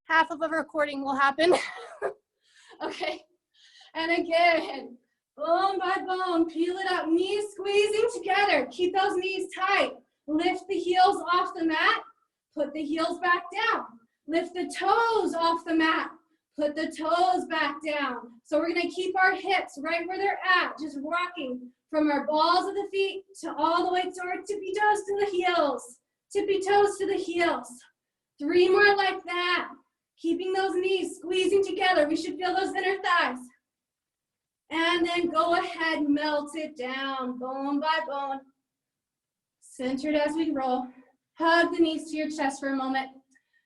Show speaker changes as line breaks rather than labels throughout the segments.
half of a recording will happen. Okay, and again, bone by bone, peel it up, knees squeezing together. Keep those knees tight. Lift the heels off the mat, put the heels back down. Lift the toes off the mat, put the toes back down. So we're gonna keep our hips right where they're at, just rocking from our balls of the feet to all the way to our tippy toes to the heels. Tippy toes to the heels. 3 more like that. Keeping those knees squeezing together. We should feel those inner thighs. And then go ahead, melt it down, bone by bone. Centered as we roll. Hug the knees to your chest for a moment.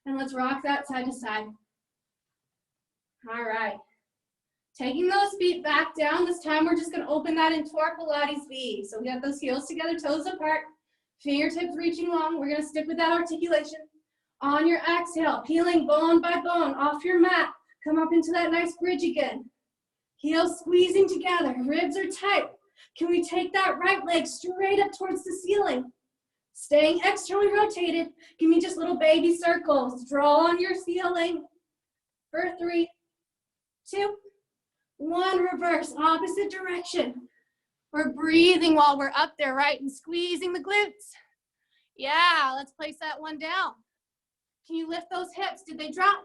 And let's rock that side to side. All right. Taking those feet back down. This time we're just going to open that into our Pilates V. So we got those heels together, toes apart, fingertips reaching long. We're going to stick with that articulation. On your exhale, peeling bone by bone off your mat. Come up into that nice bridge again. Heels squeezing together, ribs are tight. Can we take that right leg straight up towards the ceiling? Staying externally rotated. Give me just little baby circles. Draw on your ceiling for 3, 2, 1. Reverse, opposite direction. We're breathing while we're up there, right? And squeezing the glutes. Yeah, let's place that one down. Can you lift those hips? Did they drop?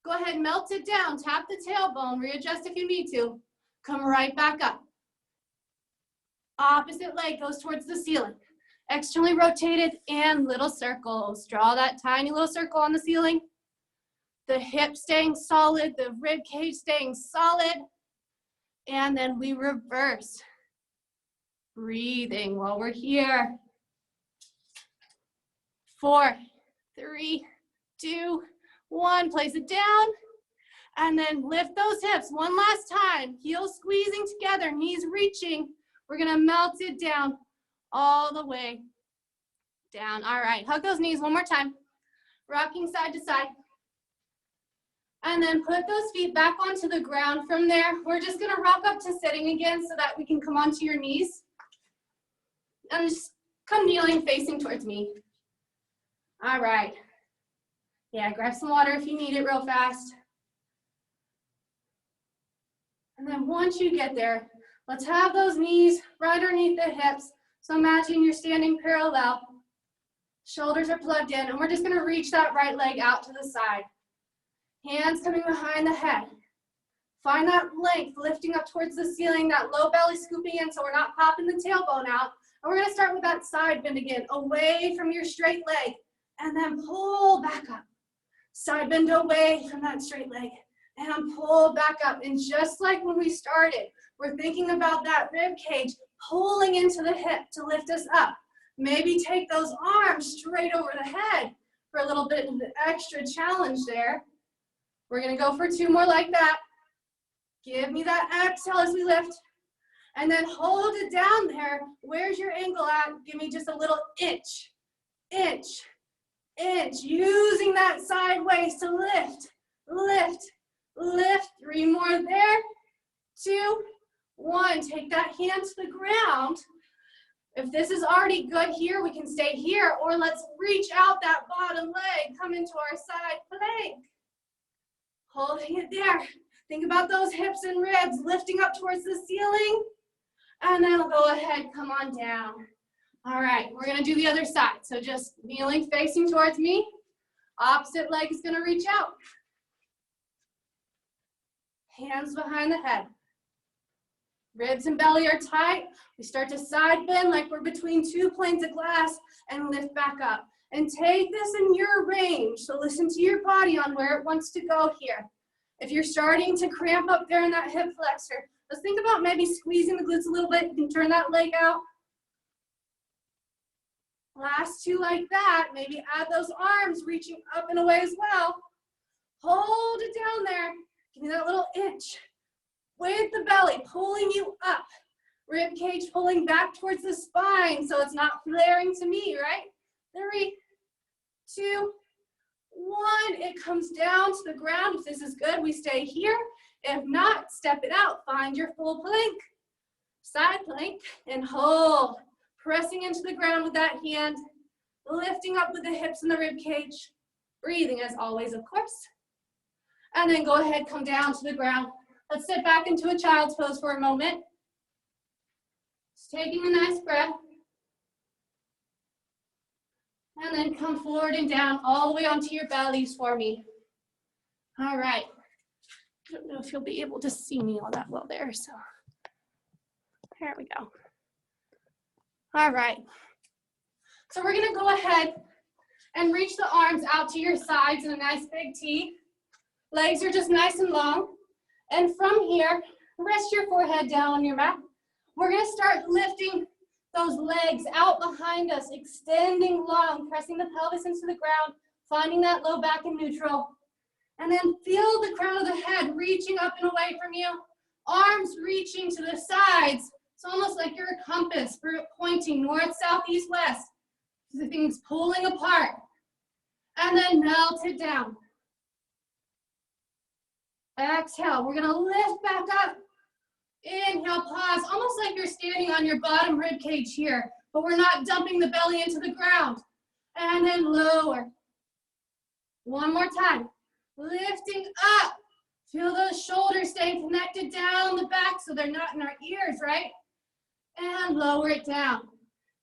Go ahead, melt it down. Tap the tailbone. Readjust if you need to. Come right back up. Opposite leg goes towards the ceiling. Externally rotated and little circles. Draw that tiny little circle on the ceiling. The hip staying solid, the rib cage staying solid. And then we reverse. Breathing while we're here. 4, 3, 2, 1. Place it down. And then lift those hips one last time. Heels squeezing together, knees reaching. We're gonna melt it down all the way down. All right, hug those knees one more time. Rocking side to side. And then put those feet back onto the ground. From there, we're just gonna rock up to sitting again so that we can come onto your knees. And just come kneeling, facing towards me. All right. Yeah, grab some water if you need it real fast. And then once you get there, let's have those knees right underneath the hips. So imagine you're standing parallel. Shoulders are plugged in, and we're just gonna reach that right leg out to the side. Hands coming behind the head. Find that length, lifting up towards the ceiling, that low belly scooping in so we're not popping the tailbone out. And we're gonna start with that side bend again, away from your straight leg, and then pull back up. Side bend away from that straight leg, and pull back up. And just like when we started, we're thinking about that rib cage pulling into the hip to lift us up. Maybe take those arms straight over the head for a little bit of the extra challenge there. We're gonna go for 2 more like that. Give me that exhale as we lift. And then hold it down there. Where's your ankle at? Give me just a little inch, inch, inch. Using that sideways to lift, lift, lift. 3 more there. 2, 1. Take that hand to the ground. If this is already good here, we can stay here, or let's reach out that bottom leg, come into our side plank. Holding it there. Think about those hips and ribs lifting up towards the ceiling. And then we'll go ahead, come on down. All right, we're gonna do the other side. So just kneeling, facing towards me. Opposite leg is gonna reach out. Hands behind the head. Ribs and belly are tight. We start to side bend like we're between 2 planes of glass and lift back up. And take this in your range. So listen to your body on where it wants to go here. If you're starting to cramp up there in that hip flexor, let's think about maybe squeezing the glutes a little bit. You can turn that leg out. Last 2 like that. Maybe add those arms reaching up and away as well. Hold it down there. Give me that little inch. With the belly pulling you up. Rib cage pulling back towards the spine so it's not flaring to me, right? 3, 2, 1. It comes down to the ground. If this is good, we stay here. If not, step it out. Find your full plank. Side plank and hold. Pressing into the ground with that hand. Lifting up with the hips and the rib cage. Breathing as always, of course. And then go ahead, come down to the ground. Let's sit back into a child's pose for a moment. Just taking a nice breath. And then come forward and down all the way onto your bellies for me. All right. I don't know if you'll be able to see me all that well there, so there we go. All right. So we're gonna go ahead and reach the arms out to your sides in a nice big T. Legs are just nice and long. And from here, rest your forehead down on your mat. We're gonna start lifting those legs out behind us, extending long, pressing the pelvis into the ground, finding that low back in neutral. And then feel the crown of the head reaching up and away from you. Arms reaching to the sides. It's almost like you're a compass pointing north, south, east, west. The thing's pulling apart. And then melt it down. Exhale, we're gonna lift back up. Inhale, pause, almost like you're standing on your bottom rib cage here, but we're not dumping the belly into the ground. And then lower. One more time. Lifting up. Feel those shoulders staying connected down the back so they're not in our ears, right? And lower it down.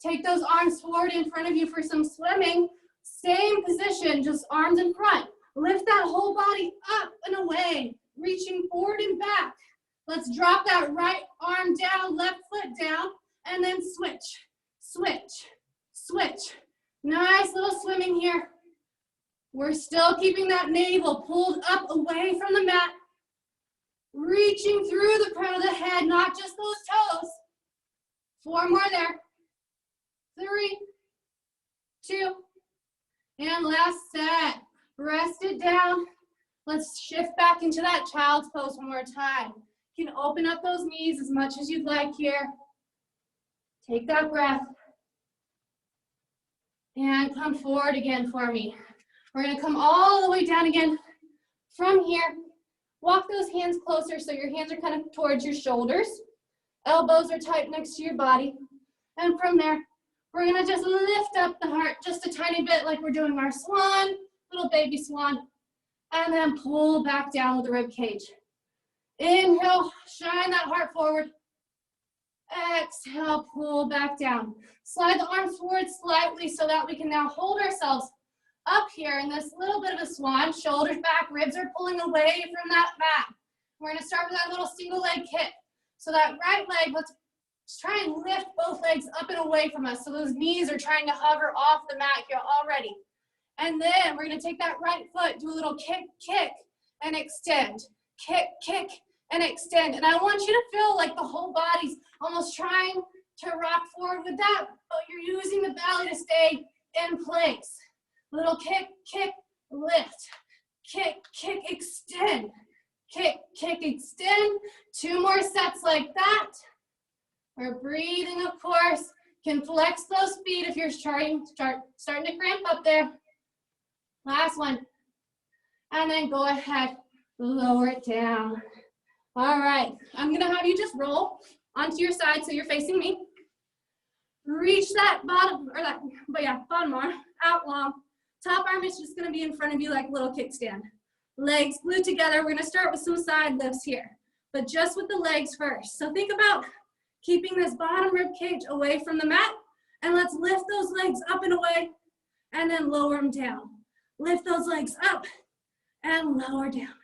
Take those arms forward in front of you for some swimming. Same position, just arms in front. Lift that whole body up and away, reaching forward and back. Let's drop that right arm down, left foot down, and then switch, switch, switch. Nice little swimming here. We're still keeping that navel pulled up away from the mat, reaching through the crown of the head, not just those toes. 4 more there. 3, 2, and last set. Rest it down. Let's shift back into that child's pose one more time. You can open up those knees as much as you'd like here. Take that breath. And come forward again for me. We're gonna come all the way down again from here. Walk those hands closer so your hands are kind of towards your shoulders. Elbows are tight next to your body. And from there, we're gonna just lift up the heart just a tiny bit like we're doing our swan, little baby swan. And then pull back down with the rib cage. Inhale, shine that heart forward. Exhale, pull back down. Slide the arms forward slightly so that we can now hold ourselves up here in this little bit of a swan. Shoulders back, ribs are pulling away from that mat. We're gonna start with that little single leg kick. So that right leg, let's try and lift both legs up and away from us. So those knees are trying to hover off the mat here already. And then we're gonna take that right foot, do a little kick, kick, and extend. Kick, kick, and extend. And I want you to feel like the whole body's almost trying to rock forward with that, but you're using the belly to stay in place. Little kick, kick, lift. Kick, kick, extend. Kick, kick, extend. 2 more sets like that. We're breathing, of course. Can flex those feet if you're starting to cramp up there. Last one. And then go ahead, lower it down. All right, I'm gonna have you just roll onto your side so you're facing me. Reach that bottom, bottom arm out long. Top arm is just gonna be in front of you like a little kickstand. Legs glued together. We're gonna start with some side lifts here, but just with the legs first. So think about keeping this bottom rib cage away from the mat, and let's lift those legs up and away, and then lower them down. Lift those legs up and lower down.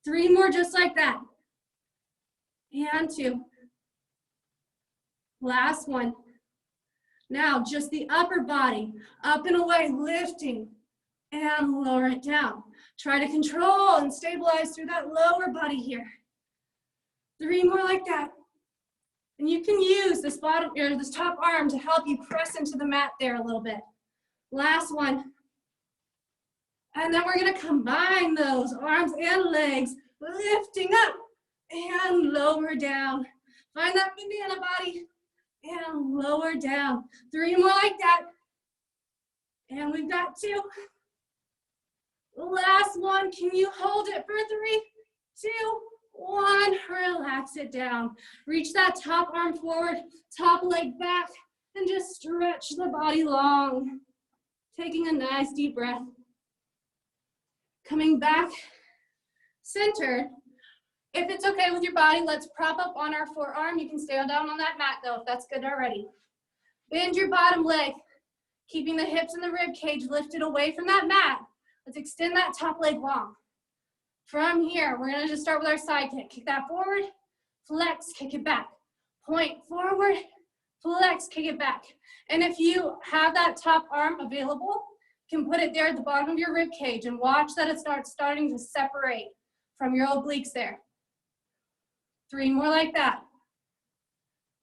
3 more just like that. And 2. Last one. Now just the upper body, up and away, lifting and lower it down. Try to control and stabilize through that lower body here. 3 more like that. And you can use this bottom or this top arm to help you press into the mat there a little bit. Last one. And then we're gonna combine those arms and legs, lifting up and lower down. Find that banana body and lower down. 3 more like that. And we've got 2. Last one, can you hold it for 3, 2, 1, relax it down. Reach that top arm forward, top leg back, and just stretch the body long. Taking a nice deep breath. Coming back centered. If it's okay with your body, let's prop up on our forearm. You can stay down on that mat though, if that's good already. Bend your bottom leg, keeping the hips and the rib cage lifted away from that mat. Let's extend that top leg long. From here, we're gonna just start with our side kick. Kick that forward, flex, kick it back. Point forward, flex, kick it back. And if you have that top arm available, you can put it there at the bottom of your rib cage and watch that it starts starting to separate from your obliques there. 3 more like that.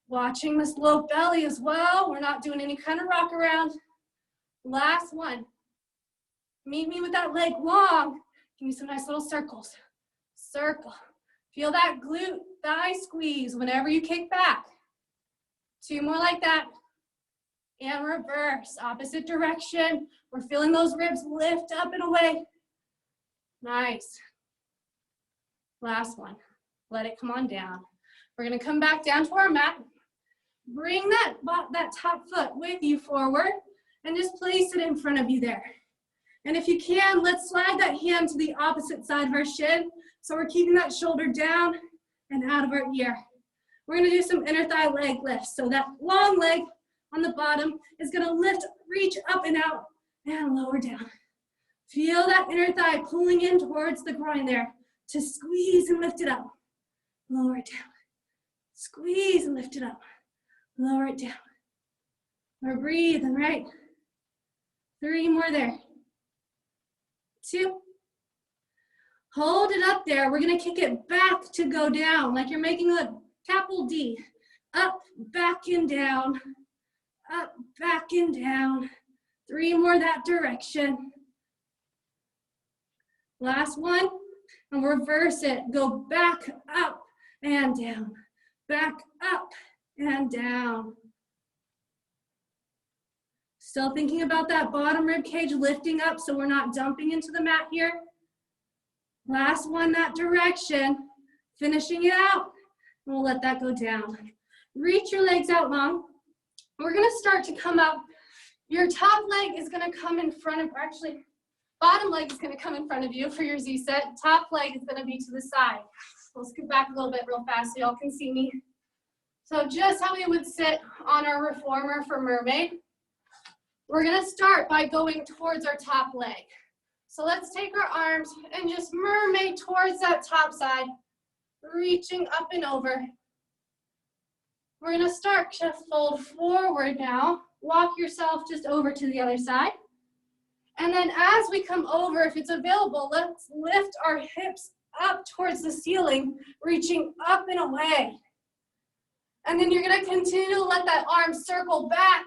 Watching this low belly as well. We're not doing any kind of rock around. Last one. Meet me with that leg long. Give me some nice little circles. Circle. Feel that glute thigh squeeze whenever you kick back. 2 more like that. And reverse, opposite direction. We're feeling those ribs lift up and away. Nice. Last one. Let it come on down. We're gonna come back down to our mat. Bring that top foot with you forward and just place it in front of you there. And if you can, let's slide that hand to the opposite side of our shin. So we're keeping that shoulder down and out of our ear. We're gonna do some inner thigh leg lifts. So that long leg on the bottom is gonna lift, reach up and out and lower down. Feel that inner thigh pulling in towards the groin there to squeeze and lift it up. Lower it down. Squeeze and lift it up. Lower it down. We're breathing, right? 3 more there. 2. Hold it up there. We're gonna kick it back to go down, like you're making a capital D. Up, back, and down. Up, back, and down. 3 more that direction. Last one, and reverse it. Go back, up, and down. Back, up, and down. Still thinking about that bottom rib cage lifting up so we're not dumping into the mat here. Last one, that direction. Finishing it out, and we'll let that go down. Reach your legs out long. We're gonna start to come up. Your top leg is gonna come in front of, or actually, bottom leg is gonna come in front of you for your Z set. Top leg is gonna be to the side. We'll scoot back a little bit real fast so y'all can see me. So just how we would sit on our reformer for mermaid. We're gonna start by going towards our top leg. So let's take our arms and just mermaid towards that top side, reaching up and over. We're gonna start to fold forward now. Walk yourself just over to the other side. And then as we come over, if it's available, let's lift our hips up towards the ceiling, reaching up and away. And then you're gonna continue to let that arm circle back,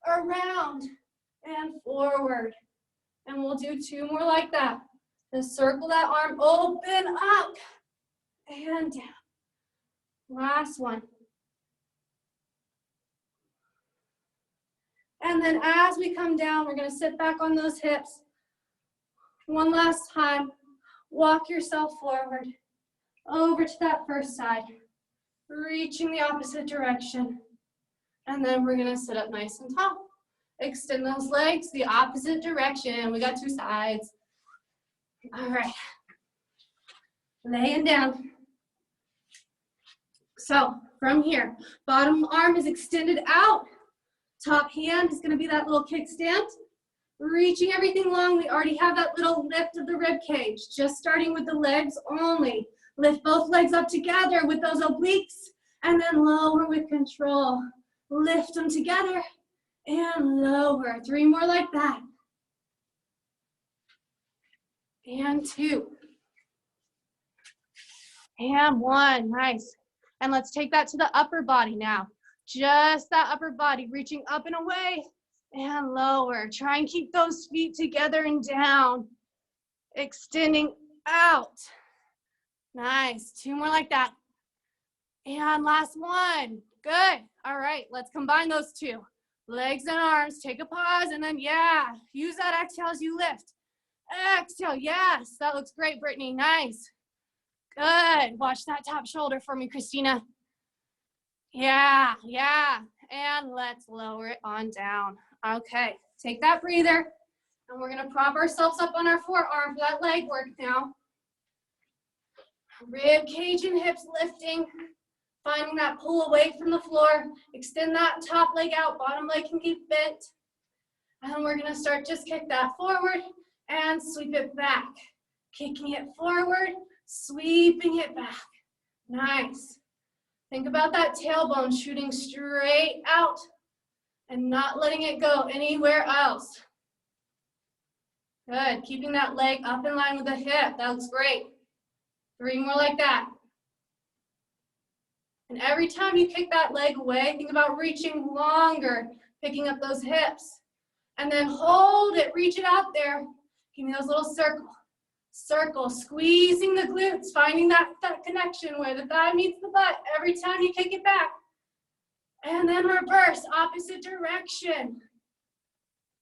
around, and forward. And we'll do 2 more like that. Just circle that arm, open up, and down. Last one. And then as we come down, we're gonna sit back on those hips. One last time, walk yourself forward, over to that first side, reaching the opposite direction. And then we're gonna sit up nice and tall. Extend those legs the opposite direction. We got 2 sides. All right, laying down. So from here, bottom arm is extended out. Top hand is gonna be that little kickstand. Reaching everything long, we already have that little lift of the rib cage. Just starting with the legs only. Lift both legs up together with those obliques, and then lower with control. Lift them together and lower. 3 more like that. And 2. And 1, nice. And let's take that to the upper body now. Just that upper body, reaching up and away and lower. Try and keep those feet together and down. Extending out. Nice, 2 more like that. And last one, good. All right, let's combine those 2. Legs and arms, take a pause, and then yeah, use that exhale as you lift. Exhale, yes, that looks great, Brittany, nice. Good, watch that top shoulder for me, Christina. Yeah, and let's lower it on down. Okay, take that breather, and we're gonna prop ourselves up on our forearm for that leg work now. Rib cage and hips lifting. Finding that pull away from the floor. Extend that top leg out, bottom leg can keep bent. And we're gonna start, just kick that forward and sweep it back. Kicking it forward, sweeping it back. Nice. Think about that tailbone shooting straight out and not letting it go anywhere else. Good, keeping that leg up in line with the hip, that looks great. 3 more like that. And every time you kick that leg away, think about reaching longer, picking up those hips. And then hold it, reach it out there. Give me those little circles, squeezing the glutes, finding that connection where the thigh meets the butt every time you kick it back. And then reverse, opposite direction.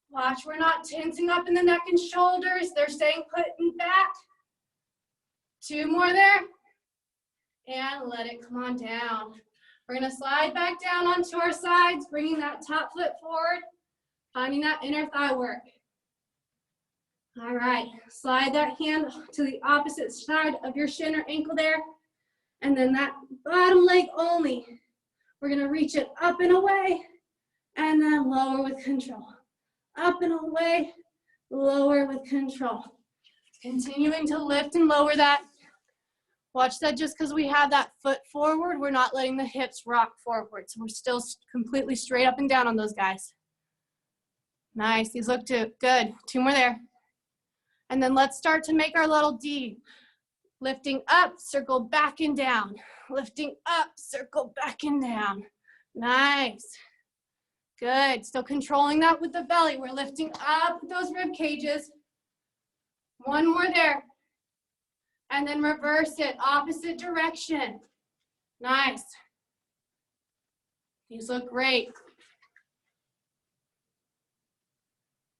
Watch, we're not tensing up in the neck and shoulders. They're staying put and back. 2 more there. And let it come on down. We're gonna slide back down onto our sides, bringing that top foot forward, finding that inner thigh work. All right, slide that hand to the opposite side of your shin or ankle there. And then that bottom leg only. We're gonna reach it up and away, and then lower with control. Up and away, lower with control. Continuing to lift and lower that. Watch that, just because we have that foot forward, we're not letting the hips rock forward. So we're still completely straight up and down on those guys. Nice, these look good. 2 more there. And then let's start to make our little D. Lifting up, circle back and down. Lifting up, circle back and down. Nice. Good, still controlling that with the belly. We're lifting up those rib cages. 1 more there. And then reverse it, opposite direction. Nice. These look great.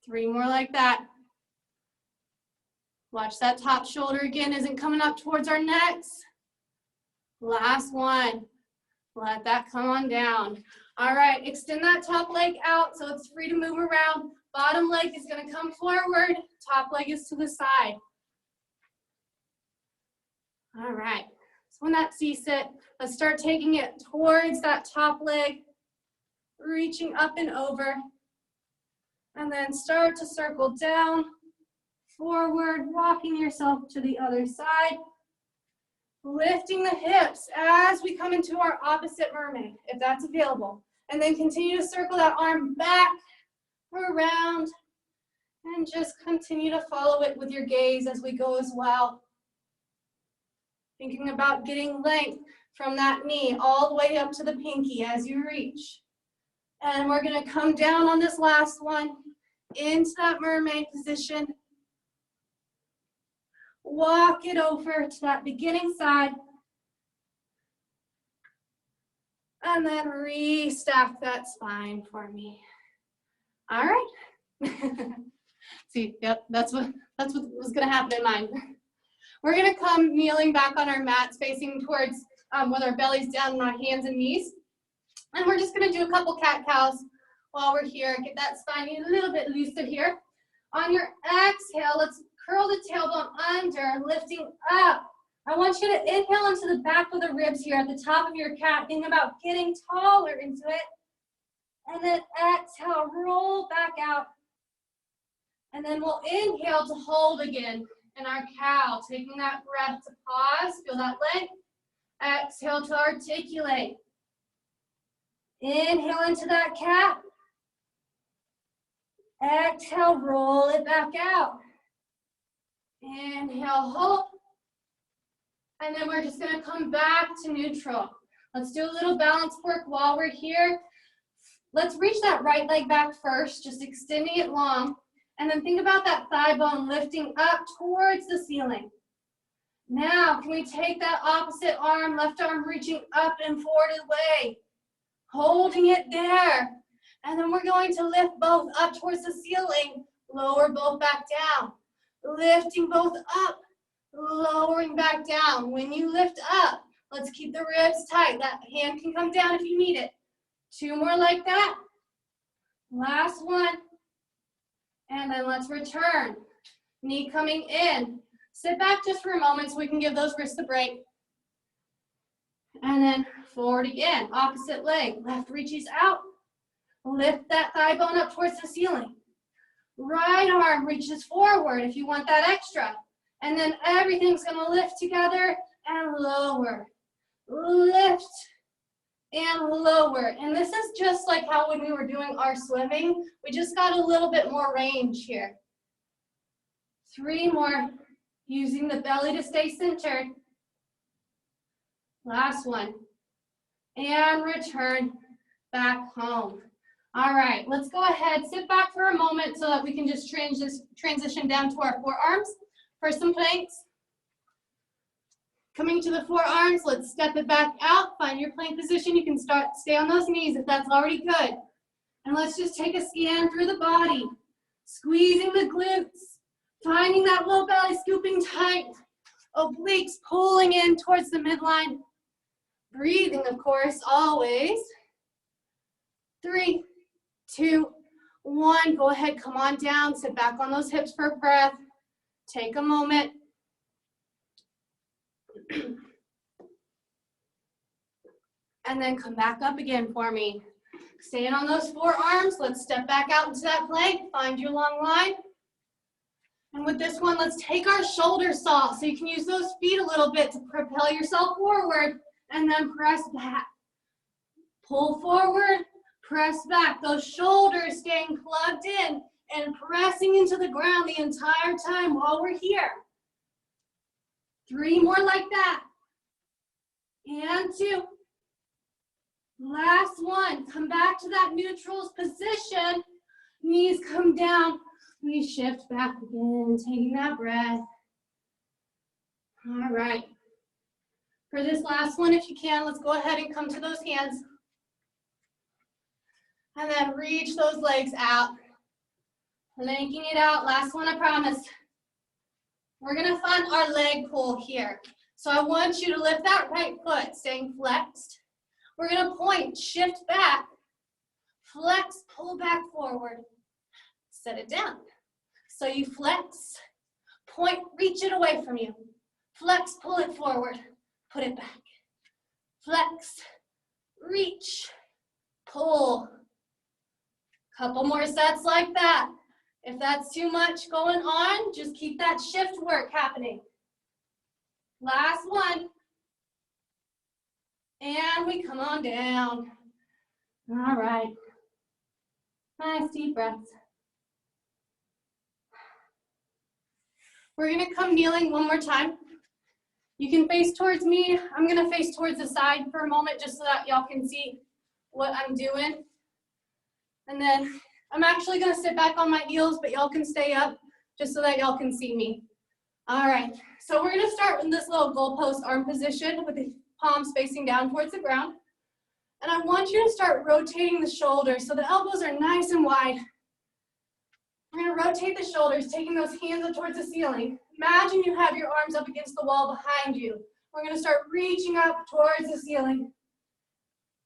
3 more like that. Watch that top shoulder again isn't coming up towards our necks. Last one. Let that come on down. All right, extend that top leg out so it's free to move around. Bottom leg is gonna come forward. Top leg is to the side. All right, so in that C-sit, let's start taking it towards that top leg, reaching up and over, and then start to circle down, forward, walking yourself to the other side, lifting the hips as we come into our opposite mermaid, if that's available, and then continue to circle that arm back, around, and just continue to follow it with your gaze as we go as well. Thinking about getting length from that knee all the way up to the pinky as you reach. And we're gonna come down on this last one into that mermaid position. Walk it over to that beginning side. And then restack that spine for me. All right. See, yep, that's what was gonna happen in mine. We're gonna come kneeling back on our mats, facing towards with our bellies down on our hands and knees. And we're just gonna do a couple cat-cows while we're here. Get that spine a little bit looser here. On your exhale, let's curl the tailbone under, lifting up. I want you to inhale into the back of the ribs here at the top of your cat. Think about getting taller into it. And then exhale, roll back out. And then we'll inhale to hold again in our cow, taking that breath to pause, feel that length. Exhale to articulate. Inhale into that cat. Exhale, roll it back out. Inhale, hold. And then we're just gonna come back to neutral. Let's do a little balance work while we're here. Let's reach that right leg back first, just extending it long. And then think about that thigh bone lifting up towards the ceiling. Now, can we take that opposite arm, left arm reaching up and forward away, holding it there. And then we're going to lift both up towards the ceiling, lower both back down. Lifting both up, lowering back down. When you lift up, let's keep the ribs tight. That hand can come down if you need it. 2 more like that. Last one. And then let's return. Knee coming in. Sit back just for a moment so we can give those wrists a break. And then forward again, opposite leg. Left reaches out. Lift that thigh bone up towards the ceiling. Right arm reaches forward if you want that extra. And then everything's gonna lift together and lower. Lift and lower. And this is just like how when we were doing our swimming, we just got a little bit more range here. 3 more, using the belly to stay centered. Last one. And return back home. All right, let's go ahead, sit back for a moment so that we can just transition down to our forearms for some planks. Coming to the forearms, let's step it back out, find your plank position. You can stay on those knees if that's already good. And let's just take a scan through the body, squeezing the glutes, finding that low belly scooping tight, obliques pulling in towards the midline. Breathing, of course, always. 3, 2, 1. Go ahead, come on down, sit back on those hips for a breath. Take a moment. And then come back up again for me. Staying on those forearms, let's step back out into that plank, find your long line. And with this one, let's take our shoulder saw. So you can use those feet a little bit to propel yourself forward and then press back. Pull forward, press back. Those shoulders staying plugged in and pressing into the ground the entire time while we're here. 3 more like that. And 2. Last one. Come back to that neutral position. Knees come down. We shift back again, taking that breath. All right. For this last one, if you can, let's go ahead and come to those hands. And then reach those legs out. Linking it out. Last one, I promise. We're gonna find our leg pull here. So I want you to lift that right foot, staying flexed. We're gonna point, shift back, flex, pull back forward, set it down. So you flex, point, reach it away from you. Flex, pull it forward, put it back. Flex, reach, pull. Couple more sets like that. If that's too much going on, just keep that shift work happening. Last one. And we come on down. All right. Nice deep breaths. We're gonna come kneeling one more time. You can face towards me. I'm gonna face towards the side for a moment just so that y'all can see what I'm doing. And then I'm actually gonna sit back on my heels, but y'all can stay up just so that y'all can see me. All right, so we're gonna start with this little goalpost arm position with the palms facing down towards the ground. And I want you to start rotating the shoulders so the elbows are nice and wide. We're gonna rotate the shoulders, taking those hands up towards the ceiling. Imagine you have your arms up against the wall behind you. We're gonna start reaching up towards the ceiling.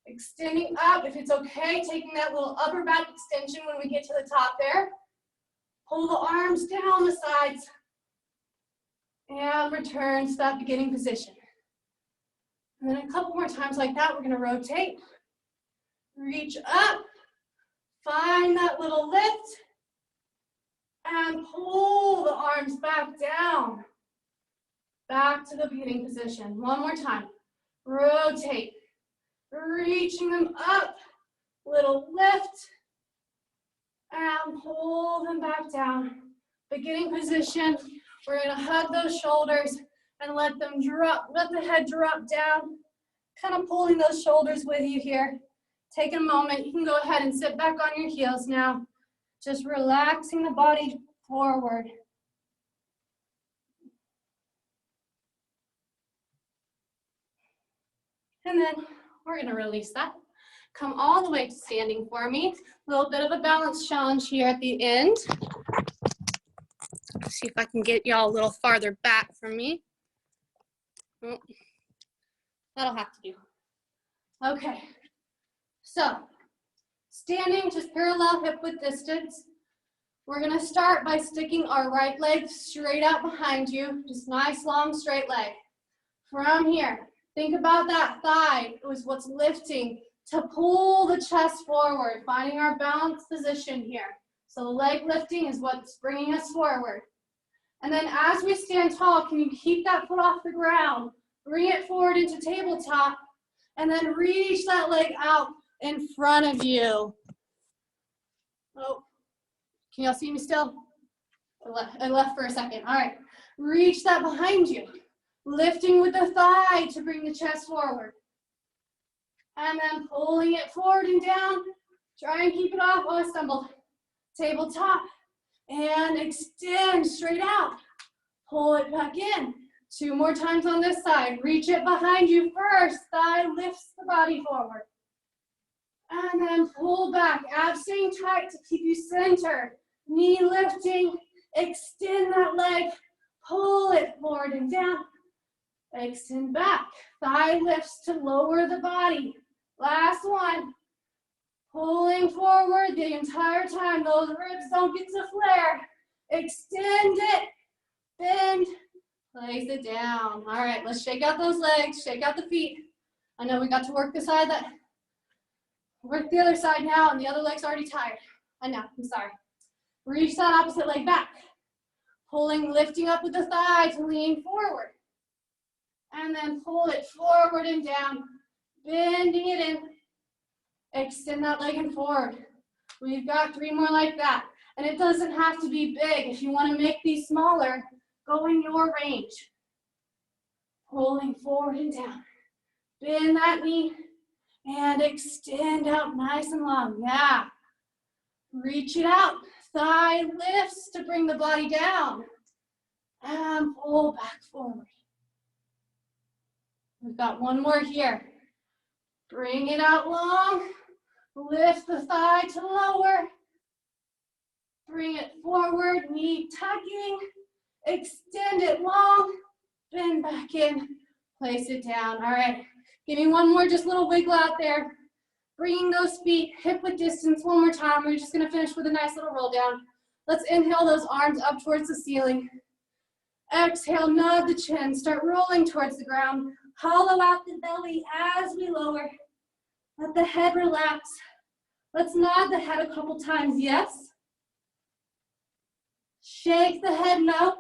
Extending up, if it's okay, taking that little upper back extension when we get to the top there. Pull the arms down the sides. And return to that beginning position. And then a couple more times like that, we're gonna rotate. Reach up, find that little lift, and pull the arms back down. Back to the beginning position. One more time. Rotate. Reaching them up, little lift, and pull them back down. Beginning position, we're gonna hug those shoulders and let them drop, let the head drop down, kind of pulling those shoulders with you here. Take a moment, you can go ahead and sit back on your heels now, just relaxing the body forward. And then we're gonna release that. Come all the way to standing for me. A little bit of a balance challenge here at the end. Let's see if I can get y'all a little farther back from me. Oh, that'll have to do. Okay, so standing just parallel hip width distance. We're gonna start by sticking our right leg straight out behind you. Just nice long straight leg. From here, Think about that thigh. It was what's lifting to pull the chest forward, finding our balanced position here. So the leg lifting is what's bringing us forward. And then as we stand tall, can you keep that foot off the ground? Bring it forward into tabletop, and then reach that leg out in front of you. Oh, can y'all see me still? I left for a second. All right, reach that behind you. Lifting with the thigh to bring the chest forward. And then pulling it forward and down. Try and keep it off. Oh, I stumbled. Tabletop. And extend straight out. Pull it back in. 2 more times on this side. Reach it behind you first. Thigh lifts the body forward. And then pull back. Abs staying tight to keep you centered. Knee lifting. Extend that leg. Pull it forward and down. Extend back. Thigh lifts to lower the body. Last one. Pulling forward the entire time. Those ribs don't get to flare. Extend it. Bend. Place it down. All right, let's shake out those legs. Shake out the feet. I know we got to work the side that, work the other side now, and the other leg's already tired. I know, I'm sorry. Reach that opposite leg back. Pulling, lifting up with the thigh to lean forward. And then pull it forward and down, bending it in. Extend that leg and forward. We've got 3 more like that. And it doesn't have to be big. If you want to make these smaller, go in your range. Pulling forward and down. Bend that knee and extend out nice and long. Yeah. Reach it out. Thigh lifts to bring the body down. And pull back forward. We've got 1 more here. Bring it out long. Lift the thigh to lower. Bring it forward, knee tucking. Extend it long. Bend back in. Place it down. All right. Give me 1 more, just a little wiggle out there. Bringing those feet hip width distance 1 more time. We're just going to finish with a nice little roll down. Let's inhale those arms up towards the ceiling. Exhale, nod the chin. Start rolling towards the ground. Hollow out the belly as we lower. Let the head relax. Let's nod the head a couple times. Yes. Shake the head no.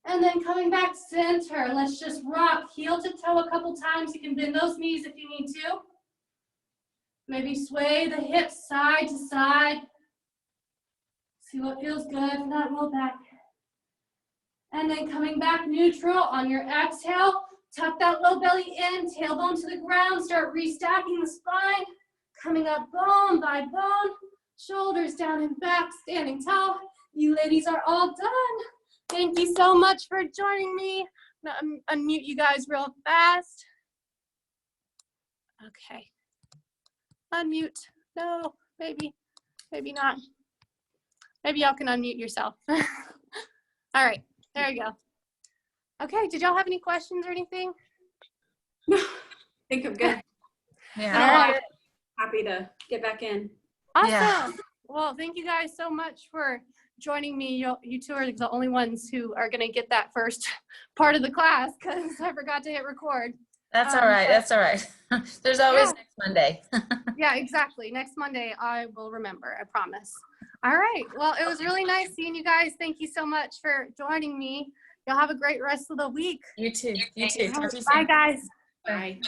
And then coming back center. Let's just rock heel to toe a couple times. You can bend those knees if you need to. Maybe sway the hips side to side. See what feels good for that low back. And then coming back neutral on your exhale, tuck that low belly in, tailbone to the ground, start restacking the spine, coming up bone by bone, shoulders down and back, standing tall. You ladies are all done. Thank you so much for joining me. I'm gonna unmute you guys real fast. Okay. Unmute. No, maybe not. Maybe y'all can unmute yourself. All right. There you go. Okay, did y'all have any questions or anything?
No, I think I'm good.
Yeah.
All right.
Happy to get back in.
Awesome.
Yeah.
Well, thank you guys so much for joining me. You 2 are the only ones who are going to get that first part of the class because I forgot to hit record.
That's all right. That's all right. There's always next Monday.
Yeah, exactly. Next Monday, I will remember. I promise. All right. Well, it was really nice seeing you guys. Thank you so much for joining me. Y'all have a great rest of the week.
You too. You too. Talk to you soon.
Bye, guys.
Bye.